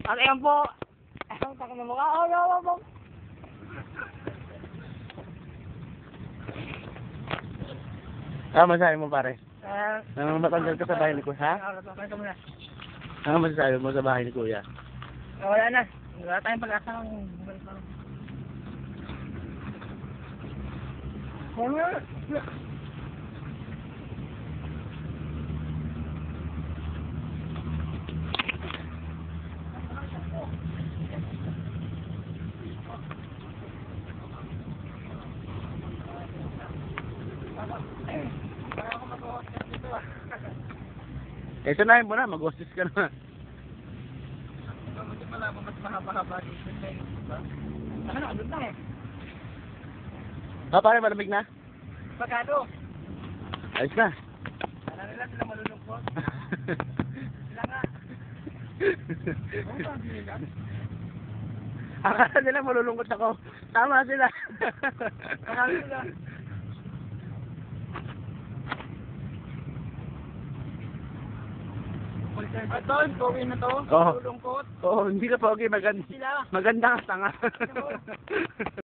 At ayan po. Ang taka na mukha. Oh, no, no, no. Masasabi mo pare? Matanggal ka sa bahay ni Kuya, ha? Masasabi mo sa bahay ni Kuya? Wala na. Wala tayong pag-asa ng... Sanayin mo na, mag-hostess ka na. Mas mahaba-haba dito. Ano, andun na eh. Pare, malamig na? Pagkado. Ayos na. Alam nila sila malulungkot. Sila nga. Akala nila malulungkot ako. Tama sila. Akala nila. Ito, pogi na to. Oo. Malulungkot. Oo, hindi ka pogi. Sila. Maganda ka tanga.